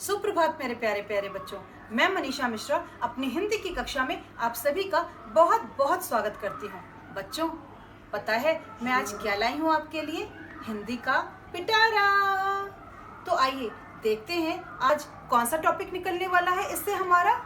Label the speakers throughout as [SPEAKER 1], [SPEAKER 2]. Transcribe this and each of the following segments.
[SPEAKER 1] सुप्रभात मेरे प्यारे प्यारे बच्चों। मैं मनीषा मिश्रा अपनी हिंदी की कक्षा में आप सभी का बहुत बहुत स्वागत करती हूँ। बच्चों, पता है मैं आज क्या लाई हूँ आपके लिए? हिंदी का पिटारा। तो आइए देखते हैं आज कौन सा टॉपिक निकलने वाला है इससे हमारा।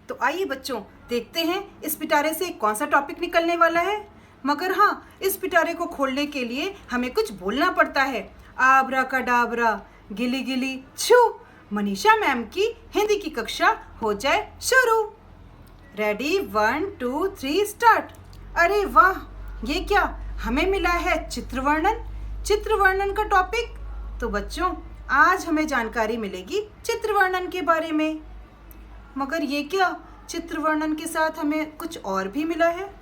[SPEAKER 1] तो आइए बच्चों देखते हैं इस पिटारे से कौन सा टॉपिक निकलने वाला है। मगर हाँ, इस पिटारे को खोलने के लिए हमें कुछ बोलना पड़ता है। आबरा कडाबरा गिली गिली छू, मनीषा मैम की हिंदी की कक्षा हो जाए शुरू। Ready 1 2 3 start. अरे वाह, ये क्या हमें मिला है? चित्र वर्णन का टॉपिक। तो बच्चों आज हमें जानकारी मिलेगी चित्र वर्णन के बारे में। मगर ये क्या, चित्र वर्णन के साथ हमें कुछ और भी मिला है?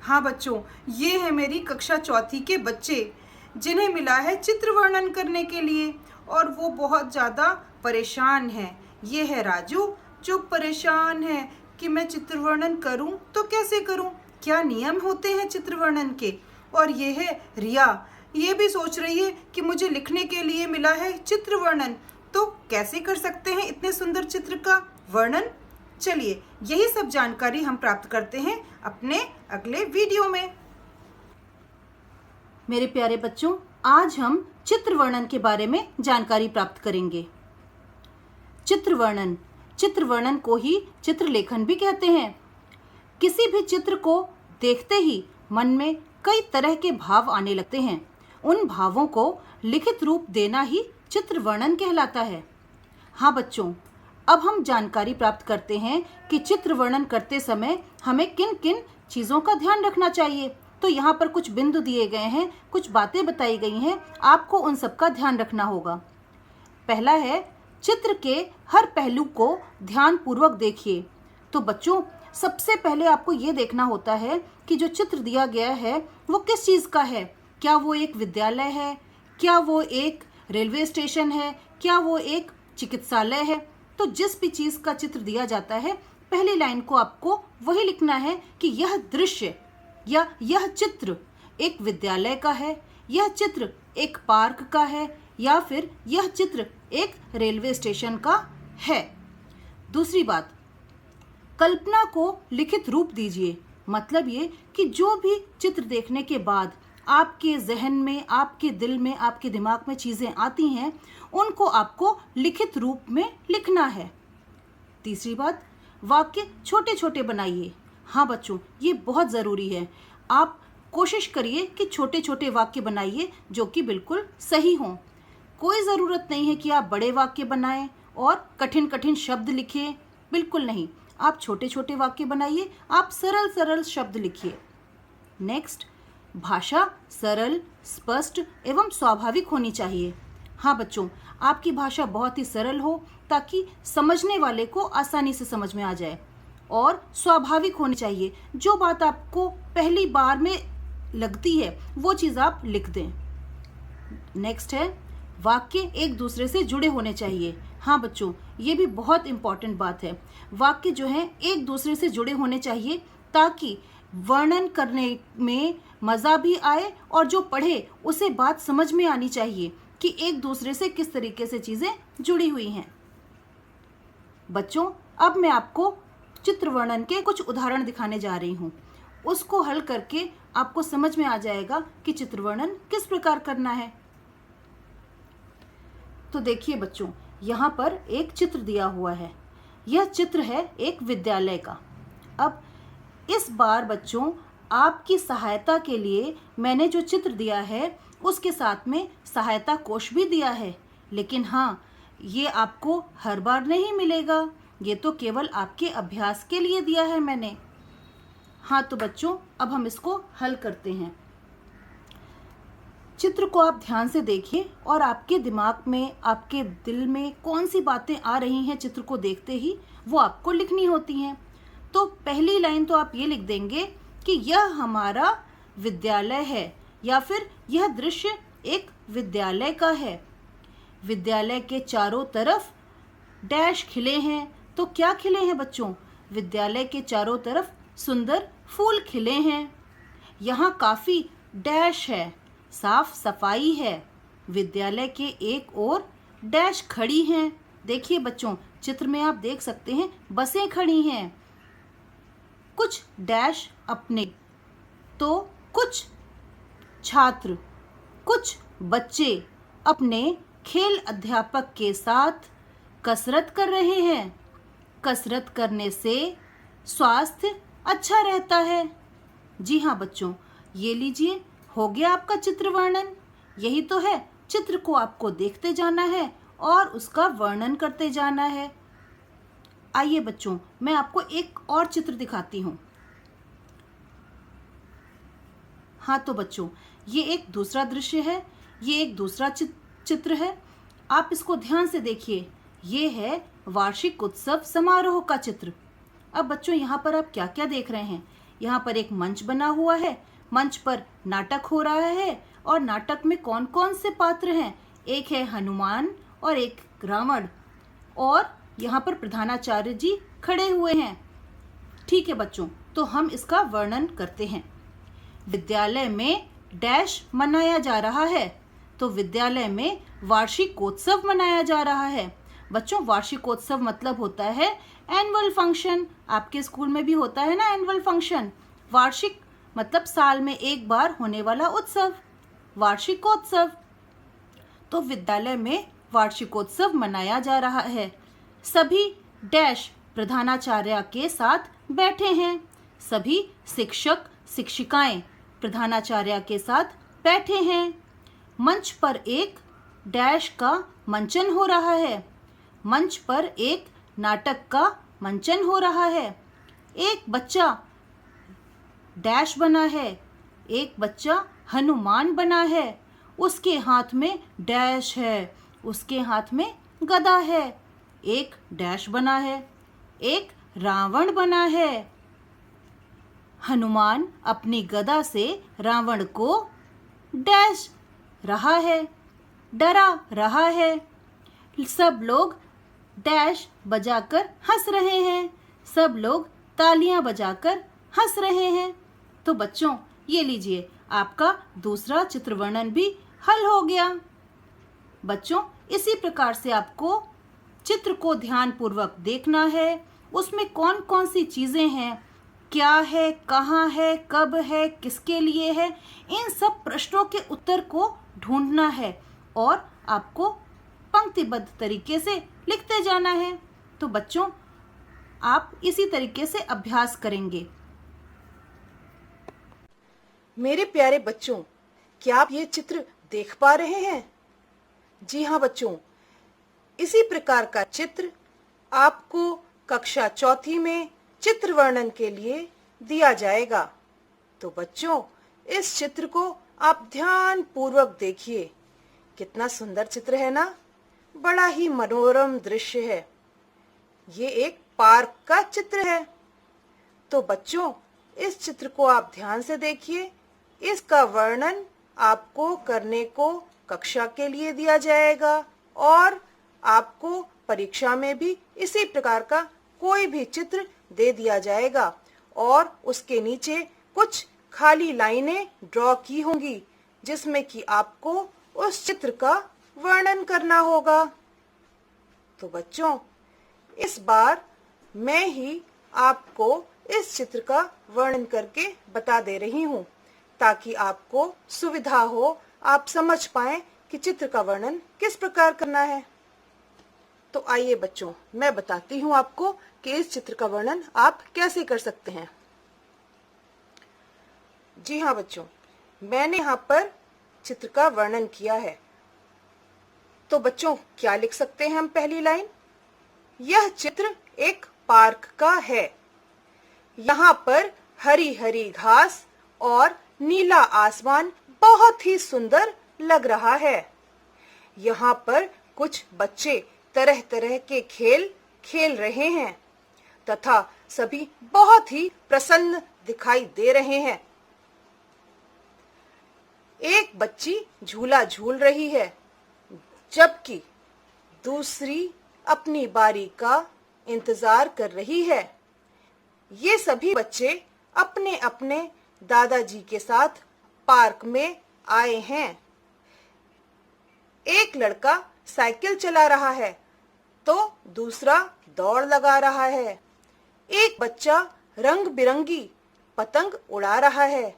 [SPEAKER 1] हाँ बच्चों, ये है मेरी कक्षा चौथी के बच्चे जिन्हें मिला है चित्र वर्णन करने के लिए, और वो बहुत ज़्यादा परेशान हैं। ये है राजू जो परेशान है कि मैं चित्र वर्णन करूं तो कैसे करूं, क्या नियम होते हैं चित्र वर्णन के। और ये है रिया, ये भी सोच रही है कि मुझे लिखने के लिए मिला है चित्र वर्णन, तो कैसे कर सकते हैं इतने सुंदर चित्र का वर्णन। चलिए यही सब जानकारी हम प्राप्त करते हैं अपने अगले वीडियो में। मेरे प्यारे बच्चों, आज हम चित्र वर्णन के बारे में जानकारी प्राप्त करेंगे। चित्र वर्णन को ही चित्रलेखन भी कहते हैं। किसी भी चित्र को देखते ही मन में कई तरह के भाव आने लगते हैं। उन भावों को लिखित रूप देना ही चित्र वर्णन कहलाता है। हाँ बच्चों, अब हम जानकारी प्राप्त करते हैं कि चित्र वर्णन करते समय हमें किन किन चीज़ों का ध्यान रखना चाहिए। तो यहाँ पर कुछ बिंदु दिए गए हैं, कुछ बातें बताई गई हैं, आपको उन सब का ध्यान रखना होगा। पहला है, चित्र के हर पहलू को ध्यान पूर्वक देखिए। तो बच्चों सबसे पहले आपको ये देखना होता है कि जो चित्र दिया गया है वो किस चीज़ का है। क्या वो एक विद्यालय है, क्या वो एक रेलवे स्टेशन है, क्या वो एक चिकित्सालय है। तो जिस भी चीज़ का चित्र दिया जाता है, पहली लाइन को आपको वही लिखना है कि यह दृश्य या यह चित्र एक विद्यालय का है, यह चित्र एक पार्क का है, या फिर यह चित्र एक रेलवे स्टेशन का है। दूसरी बात, कल्पना को लिखित रूप दीजिए। मतलब ये कि जो भी चित्र देखने के बाद आपके जहन में, आपके दिल में, आपके दिमाग में चीज़ें आती हैं, उनको आपको लिखित रूप में लिखना है। तीसरी बात, वाक्य छोटे छोटे बनाइए। हाँ बच्चों, ये बहुत ज़रूरी है। आप कोशिश करिए कि छोटे छोटे वाक्य बनाइए जो कि बिल्कुल सही हों। कोई ज़रूरत नहीं है कि आप बड़े वाक्य बनाएं और कठिन कठिन शब्द लिखें, बिल्कुल नहीं। आप छोटे छोटे वाक्य बनाइए, आप सरल सरल शब्द लिखिए। नेक्स्ट, भाषा सरल, स्पष्ट एवं स्वाभाविक होनी चाहिए। हाँ बच्चों, आपकी भाषा बहुत ही सरल हो ताकि समझने वाले को आसानी से समझ में आ जाए, और स्वाभाविक होनी चाहिए। जो बात आपको पहली बार में लगती है वो चीज़ आप लिख दें। नेक्स्ट है, वाक्य एक दूसरे से जुड़े होने चाहिए। हाँ बच्चों, ये भी बहुत इम्पॉर्टेंट बात है। वाक्य जो हैं एक दूसरे से जुड़े होने चाहिए ताकि वर्णन करने में मज़ा भी आए, और जो पढ़े उसे बात समझ में आनी चाहिए कि एक दूसरे से किस तरीके से चीज़ें जुड़ी हुई हैं। बच्चों, अब मैं आपको चित्र वर्णन के कुछ उदाहरण दिखाने जा रही हूँ। उसको हल करके आपको समझ में आ जाएगा कि चित्र वर्णन किस प्रकार करना है। तो देखिए बच्चों, यहाँ पर एक चित्र दिया हुआ है। यह चित्र है एक विद्यालय का। अब इस बार बच्चों आपकी सहायता के लिए मैंने जो चित्र दिया है उसके साथ में सहायता कोश भी दिया है। लेकिन हाँ, ये आपको हर बार नहीं मिलेगा, ये तो केवल आपके अभ्यास के लिए दिया है मैंने। हाँ तो बच्चों, अब हम इसको हल करते हैं। चित्र को आप ध्यान से देखिए और आपके दिमाग में, आपके दिल में कौन सी बातें आ रही हैं चित्र को देखते ही, वो आपको लिखनी होती हैं। तो पहली लाइन तो आप ये लिख देंगे कि यह हमारा विद्यालय है, या फिर यह दृश्य एक विद्यालय का है। विद्यालय के चारों तरफ डैश खिले हैं। तो क्या खिले हैं बच्चों? विद्यालय के चारों तरफ सुंदर फूल खिले हैं। यहाँ काफ़ी डैश है, साफ सफाई है। विद्यालय के एक ओर डैश खड़ी हैं। देखिए बच्चों, चित्र में आप देख सकते हैं बसें खड़ी हैं। कुछ डैश अपने, तो कुछ छात्र, कुछ बच्चे अपने खेल अध्यापक के साथ कसरत कर रहे हैं। कसरत करने से स्वास्थ्य अच्छा रहता है। जी हाँ बच्चों, ये लीजिए, हो गया आपका चित्र वर्णन। यही तो है, चित्र को आपको देखते जाना है और उसका वर्णन करते जाना है। आइए बच्चों, मैं आपको एक और चित्र दिखाती हूँ। हाँ तो बच्चों, ये एक दूसरा दृश्य है, ये एक दूसरा चित्र है। आप इसको ध्यान से देखिए। ये है वार्षिक उत्सव समारोह का चित्र। अब बच्चों, यहाँ पर आप क्या क्या देख रहे हैं? यहाँ पर एक मंच बना हुआ है। मंच पर नाटक हो रहा है और नाटक में कौन कौन से पात्र हैं? एक है हनुमान और एक रावण, और यहाँ पर प्रधानाचार्य जी खड़े हुए हैं। ठीक है बच्चों, तो हम इसका वर्णन करते हैं। विद्यालय में डैश मनाया जा रहा है, तो विद्यालय में वार्षिकोत्सव मनाया जा रहा है। बच्चों, वार्षिकोत्सव मतलब होता है एनुअल फंक्शन। आपके स्कूल में भी होता है ना एनुअल फंक्शन। वार्षिक मतलब साल में एक बार होने वाला उत्सव, वार्षिकोत्सव। तो विद्यालय में वार्षिकोत्सव मनाया जा रहा है। सभी डैश प्रधानाचार्य के साथ बैठे हैं। सभी शिक्षक शिक्षिकाएं प्रधानाचार्य के साथ बैठे हैं। मंच पर एक डैश का मंचन हो रहा है। मंच पर एक नाटक का मंचन हो रहा है। एक बच्चा डैश बना है, एक बच्चा हनुमान बना है। उसके हाथ में डैश है, उसके हाथ में गदा है। एक डैश बना है, एक रावण बना है। हनुमान अपनी गदा से रावण को डैश रहा है, डरा रहा है। सब लोग डैश बजाकर हंस रहे हैं। सब लोग तालियां बजाकर हंस रहे हैं। तो बच्चों, ये लीजिए, आपका दूसरा चित्र वर्णन भी हल हो गया। बच्चों, इसी प्रकार से आपको चित्र को ध्यान पूर्वक देखना है। उसमें कौन कौन सी चीजें हैं, क्या है, कहाँ है, कब है, किसके लिए है, इन सब प्रश्नों के उत्तर को ढूंढना है और आपको पंक्तिबद्ध तरीके से लिखते जाना है। तो बच्चों, आप इसी तरीके से अभ्यास करेंगे।
[SPEAKER 2] मेरे प्यारे बच्चों, क्या आप ये चित्र देख पा रहे हैं? जी हाँ बच्चों, इसी प्रकार का चित्र आपको कक्षा चौथी में चित्र वर्णन के लिए दिया जाएगा। तो बच्चों, इस चित्र को आप ध्यान पूर्वक देखिए। कितना सुंदर चित्र है ना? बड़ा ही मनोरम दृश्य है। ये एक पार्क का चित्र है। तो बच्चों, इस चित्र को आप ध्यान से देखिए। इसका वर्णन आपको करने को कक्षा के लिए दिया जाएगा और आपको परीक्षा में भी इसी प्रकार का कोई भी चित्र दे दिया जाएगा और उसके नीचे कुछ खाली लाइनें ड्रॉ की होंगी जिसमें कि आपको उस चित्र का वर्णन करना होगा। तो बच्चों, इस बार मैं ही आपको इस चित्र का वर्णन करके बता दे रही हूँ ताकि आपको सुविधा हो, आप समझ पाएं कि चित्र का वर्णन किस प्रकार करना है। तो आइए बच्चों, मैं बताती हूँ आपको कि इस चित्र का वर्णन आप कैसे कर सकते हैं। जी हाँ बच्चों, मैंने यहाँ पर चित्र का वर्णन किया है। तो बच्चों, क्या लिख सकते हैं हम? पहली लाइन, यह चित्र एक पार्क का है। यहाँ पर हरी हरी घास और नीला आसमान बहुत ही सुंदर लग रहा है। यहाँ पर कुछ बच्चे तरह तरह के खेल खेल रहे हैं तथा सभी बहुत ही प्रसन्न दिखाई दे रहे हैं। एक बच्ची झूला झूल रही है जबकि दूसरी अपनी बारी का इंतजार कर रही है। ये सभी बच्चे अपने अपने दादाजी के साथ पार्क में आए हैं। एक लड़का साइकिल चला रहा है तो दूसरा दौड़ लगा रहा है। एक बच्चा रंग बिरंगी पतंग उड़ा रहा है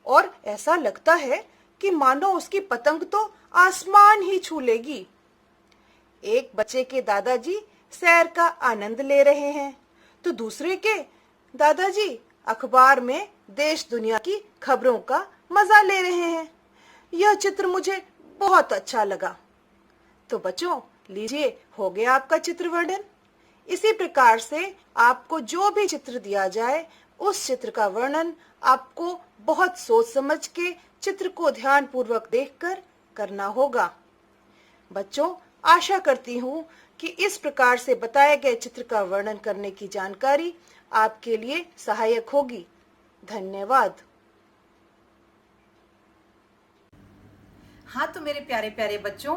[SPEAKER 2] और ऐसा लगता है कि मानो उसकी पतंग तो आसमान ही छू लेगी। एक बच्चे के दादाजी सैर का आनंद ले रहे हैं तो दूसरे के दादाजी अखबार में देश दुनिया की खबरों का मजा ले रहे हैं। यह चित्र मुझे बहुत अच्छा लगा। तो बच्चों, लीजिए, हो गया आपका चित्र वर्णन। इसी प्रकार से आपको जो भी चित्र दिया जाए उस चित्र का वर्णन आपको बहुत सोच समझ के चित्र को ध्यान पूर्वक देखकर करना होगा। बच्चों, आशा करती हूँ कि इस प्रकार से बताए गए चित्र का वर्णन करने की जानकारी आपके लिए सहायक होगी। धन्यवाद।
[SPEAKER 1] हाँ, तो मेरे प्यारे प्यारे बच्चों,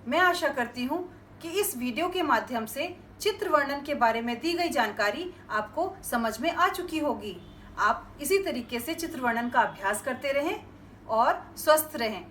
[SPEAKER 1] मैं आशा करती हूँ कि इस वीडियो के माध्यम से चित्र वर्णन के बारे में दी गई जानकारी आपको समझ में आ चुकी होगी। आप इसी तरीके से चित्र वर्णन का अभ्यास करते रहें और स्वस्थ रहें।